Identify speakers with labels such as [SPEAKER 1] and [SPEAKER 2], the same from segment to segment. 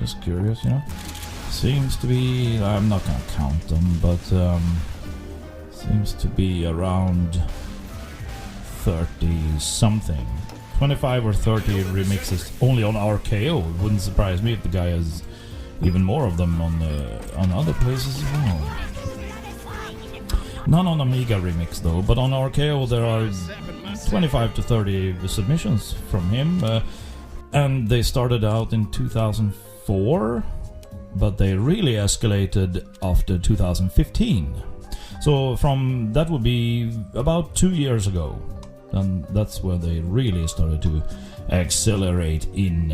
[SPEAKER 1] Just curious, you know. Seems to be, I'm not gonna count them, but seems to be around 30 something. 25 or 30 remixes only on RKO. It wouldn't surprise me if the guy has even more of them on other places as well. None on Amiga remix though, but on RKO there are 25 to 30 submissions from him, and they started out in 2004, but they really escalated after 2015. So from that would be about 2 years ago, and that's where they really started to accelerate in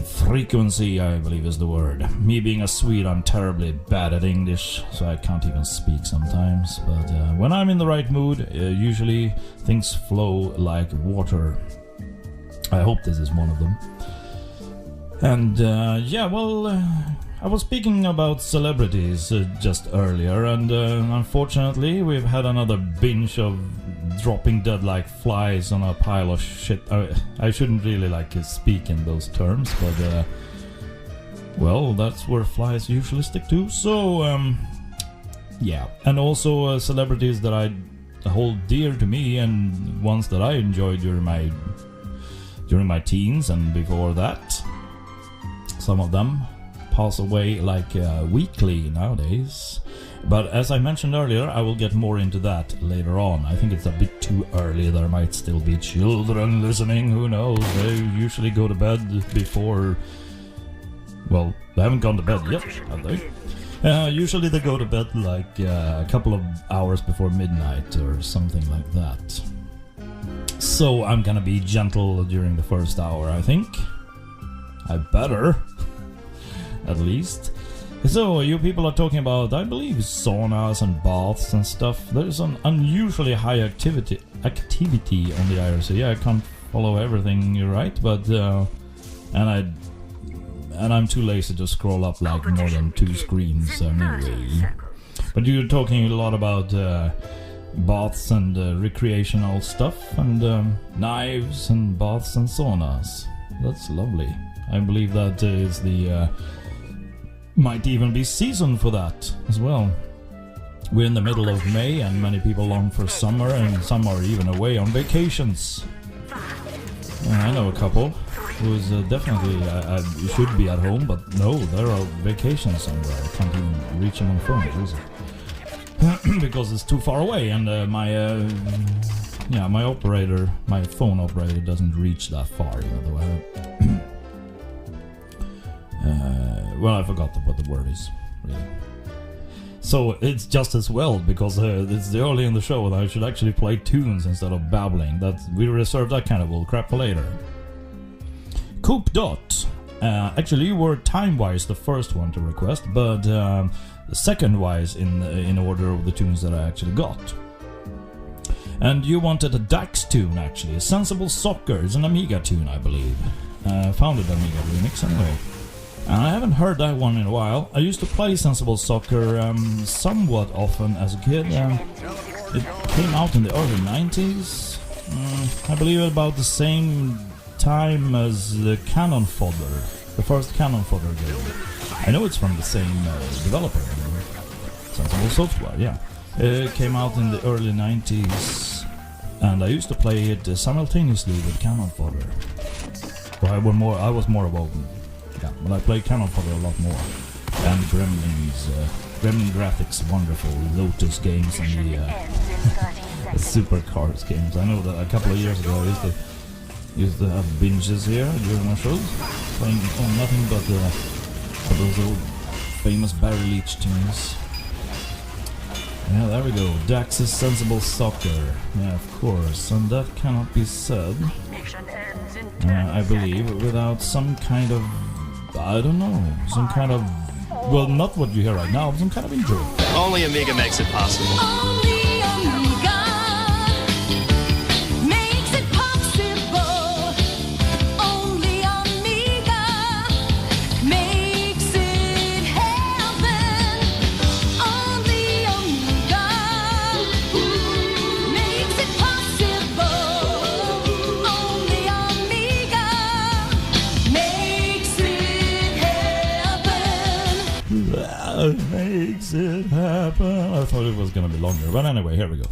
[SPEAKER 1] frequency, I believe is the word. Me being a Swede, I'm terribly bad at English, so I can't even speak sometimes. But when I'm in the right mood, usually things flow like water. I hope this is one of them. And yeah, well, I was speaking about celebrities just earlier, and unfortunately we've had another binge of dropping dead like flies on a pile of shit. I shouldn't really speak in those terms, but well, that's where flies usually stick to. So yeah, and also celebrities that I hold dear to me and ones that I enjoyed during my teens and before that. Some of them pass away weekly nowadays. But as I mentioned earlier, I will get more into that later on. I think it's a bit too early. There might still be children listening, who knows. They usually go to bed before... Well, they haven't gone to bed yet, have they? Usually they go to bed a couple of hours before midnight or something like that. So I'm gonna be gentle during the first hour, I think. I better. At least. So you people are talking about, I believe, saunas and baths and stuff. There's an unusually high activity on the IRC. I can't follow everything you're right, but and I'm too lazy to scroll up more than 2 screens anyway. But you're talking a lot about baths and recreational stuff and knives and baths and saunas. That's lovely. I believe that is the might even be season for that as well. We're in the middle of May and many people long for summer, and some are even away on vacations. I know a couple who's definitely should be at home, but no, they're on vacation somewhere. I can't even reach them on the phone because it's too far away, and my phone operator doesn't reach that far, even though I well, I forgot what the word is, really. So it's just as well, because it's early in the show and I should actually play tunes instead of babbling. We reserve that kind of bull crap for later. Coop Dot. Actually, you were time-wise the first one to request, but second-wise in order of the tunes that I actually got. And you wanted a Dax tune, actually. A Sensible Soccer. It's an Amiga tune, I believe. Founded Amiga remix, anyway. I haven't heard that one in a while. I used to play Sensible Soccer somewhat often as a kid. It came out in the early 90s. I believe about the same time as the Cannon Fodder, the first Cannon Fodder game. I know it's from the same developer, Sensible Software, yeah. It came out in the early 90s, and I used to play it simultaneously with Cannon Fodder. Well, I was more of a... Yeah, but I played Cannon Fodder a lot more. And Gremlins, Gremlin graphics, wonderful. Lotus games and the Super Cars games. I know that a couple of years ago I used to have binges here during my shows, playing nothing but those old famous Barry Leach tunes. Yeah, there we go. Dax's Sensible Soccer. Yeah, of course. And that cannot be said, I believe, without some kind of... I don't know. Some kind of... Well, not what you hear right now, but some kind of intro.
[SPEAKER 2] Only Amiga makes it possible.
[SPEAKER 3] Only Amiga makes it possible. Only Amiga makes it heaven. Only Amiga makes it possible. Only Amiga makes it heaven.
[SPEAKER 1] makes it happen. I thought it was gonna be longer, but anyway, here we go.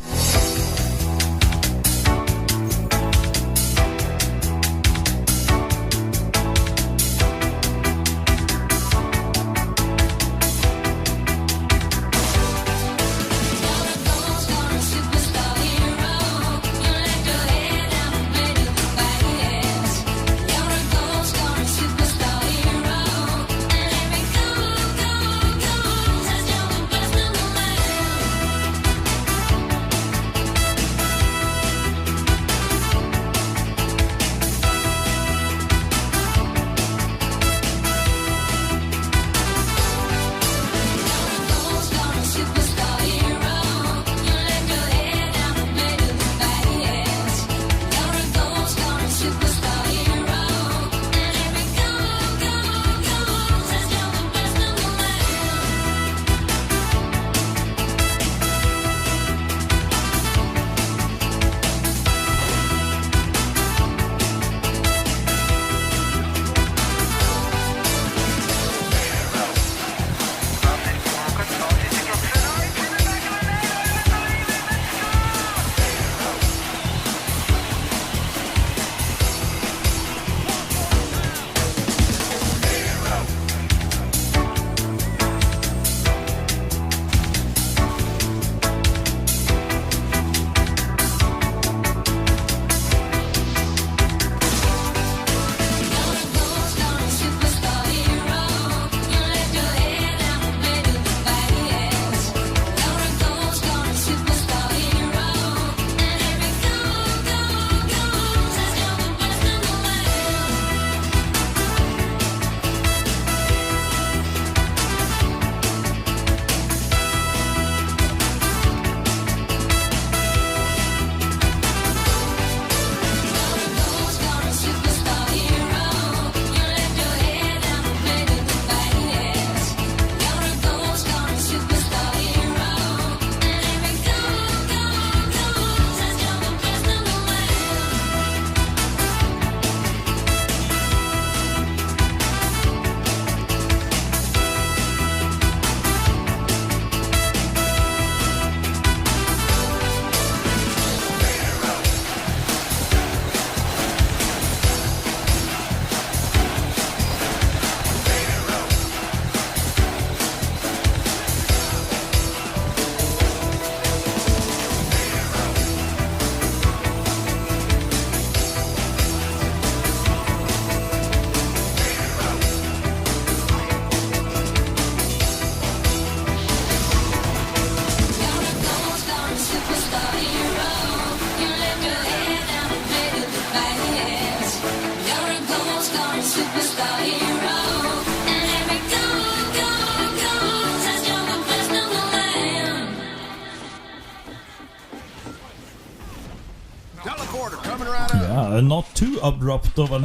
[SPEAKER 1] Not too abrupt of an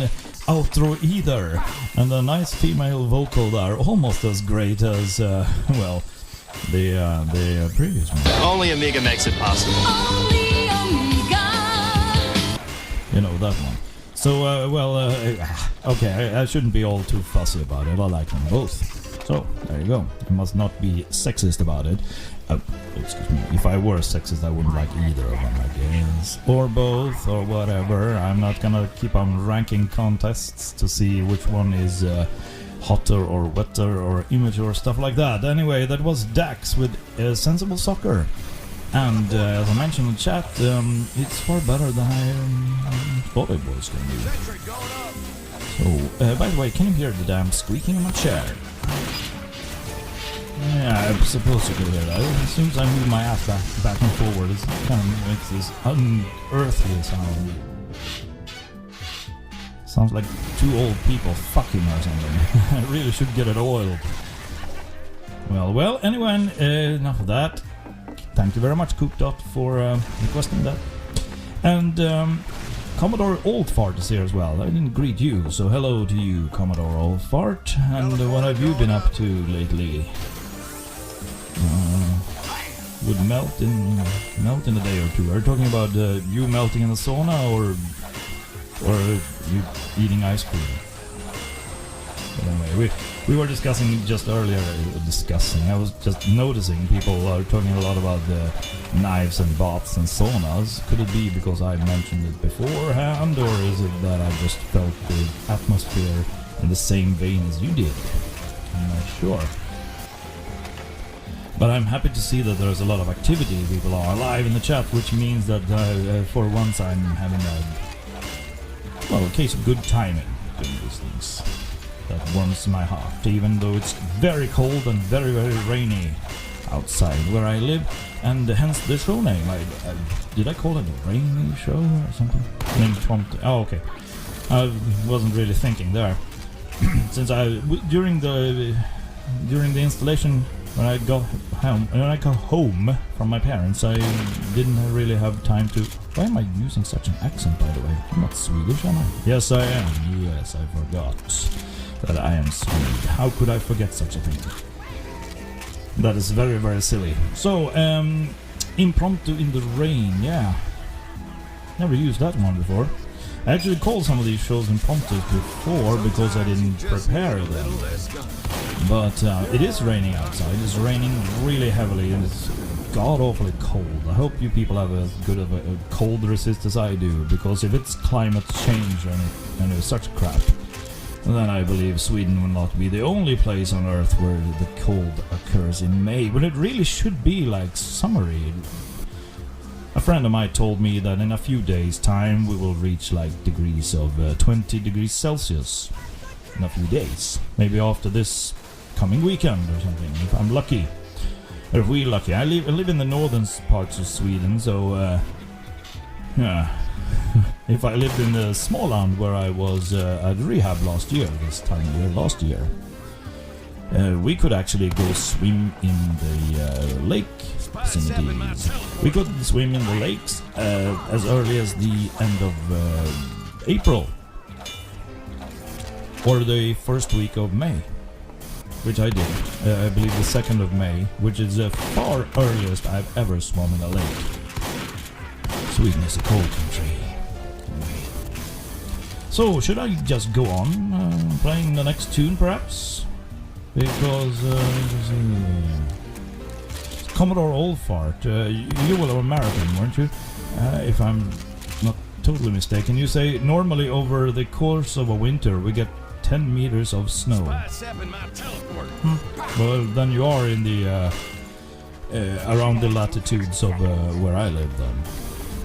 [SPEAKER 1] outro either, and a nice female vocal there, almost as great as well, the previous one.
[SPEAKER 2] Only Amiga makes it possible.
[SPEAKER 3] Only Amiga.
[SPEAKER 1] You know that one. So okay, I shouldn't be all too fussy about it. I like them both. So there you go. You must not be sexist about it. Excuse me. If I were sexist, I wouldn't like either of them, I guess. Or both, or whatever. I'm not gonna keep on ranking contests to see which one is hotter or wetter or immature, stuff like that. Anyway, that was Dax with Sensible Soccer. And as I mentioned in the chat, it's far better than I thought it was going to be. So, by the way, can you hear the damn squeaking in my chair? Yeah, I'm supposed to hear that. As soon as I move my ass back and forward, it kind of makes this unearthly sound. Sounds like two old people fucking or something. I really should get it oiled. Well, anyway, enough of that. Thank you very much, Cookdot, for requesting that. And Commodore Oldfart is here as well. I didn't greet you, so hello to you, Commodore Oldfart. And what have you been up to lately? Would melt in a day or two. Are you talking about you melting in the sauna or you eating ice cream? But anyway, we were discussing just earlier. I was just noticing people are talking a lot about the knives and baths and saunas. Could it be because I mentioned it beforehand, or is it that I just felt the atmosphere in the same vein as you did? I'm not sure. But I'm happy to see that there's a lot of activity. People are alive in the chat, which means that for once I'm having a case of good timing doing these things. That warms my heart, even though it's very cold and very, very rainy outside where I live, and hence the show name. Did I call it a rainy show or something? Named Prompto. Oh, okay. I wasn't really thinking there. Since during the installation, when I got home from my parents, I didn't really have time to. Why am I using such an accent, by the way? I'm not Swedish, am I? Yes, I am. Yes, I forgot that I am Swede. How could I forget such a thing? That is very, very silly. So, impromptu in the rain, yeah. Never used that one before. I actually called some of these shows impromptu before because I didn't prepare them. But it is raining outside. It's raining really heavily and it's god-awfully cold. I hope you people have as good of a cold resist as I do, because if it's climate change and it's such crap, then I believe Sweden will not be the only place on Earth where the cold occurs in May, when it really should be like summery. A friend of mine told me that in a few days' time we will reach like degrees of 20 degrees Celsius in a few days. Maybe after this coming weekend or something, if I'm lucky. Or if we're lucky. I live in the northern parts of Sweden, so yeah. If I lived in the Småland where I was at rehab this time last year, we could actually go swim in the lake vicinities. We could swim in the lakes as early as the end of April or the first week of May, which I did. I believe the 2nd of May, which is the far earliest I've ever swum in a lake. Sweden is a cold country. So, should I just go on playing the next tune, perhaps? Because, Commodore Oldfart, you were American, weren't you? If I'm not totally mistaken. You say, normally over the course of a winter we get 10 meters of snow. Well, then you are in the, around the latitudes of where I live then.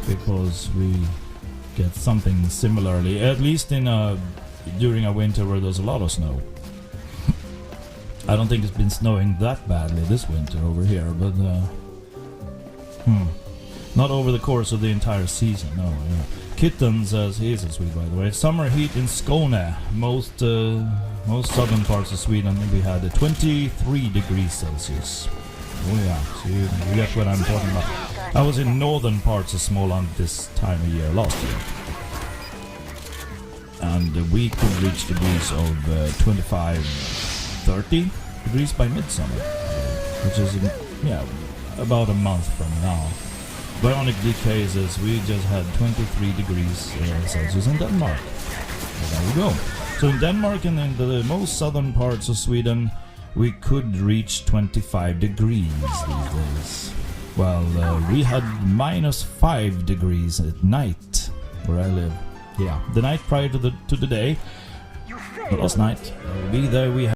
[SPEAKER 1] Because we get something similarly, at least in during a winter where there's a lot of snow. I don't think it's been snowing that badly this winter over here, but not over the course of the entire season. No. Yeah. Kitten says he is in Sweden, by the way. Summer heat in Skåne, most southern parts of Sweden, we had 23 degrees Celsius. Oh yeah, so you get what I'm talking about. I was in northern parts of Småland this time of year last year, and we could reach degrees of 25, 30 degrees by midsummer, which is about a month from now. Bionic Decay says we just had 23 degrees Celsius in Denmark. Well, there we go. So in Denmark and in the most southern parts of Sweden, we could reach 25 degrees these days. Well, we had -5 degrees at night where I live. Yeah, the night prior to the day. But last night, we had